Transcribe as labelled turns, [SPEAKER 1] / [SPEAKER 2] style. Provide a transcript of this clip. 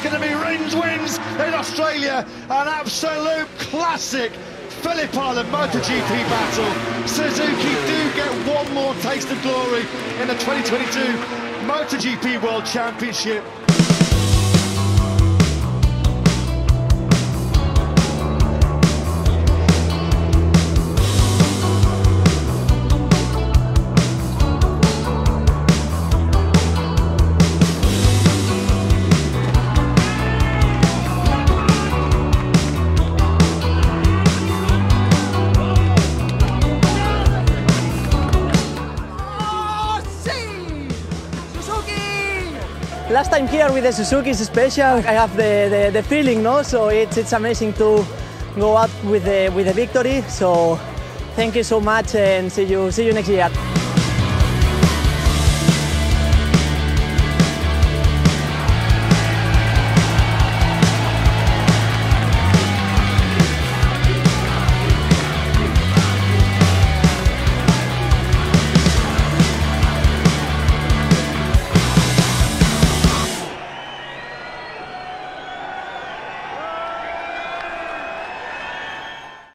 [SPEAKER 1] going to be Rins wins in Australia. An absolute classic Phillip Island MotoGP battle. Suzuki do get one more taste of glory in the 2022 MotoGP World Championship.
[SPEAKER 2] Last time here with the Suzuki is special. I have the feeling, no? So it's amazing to go out with the victory. So thank you so much and see you next year.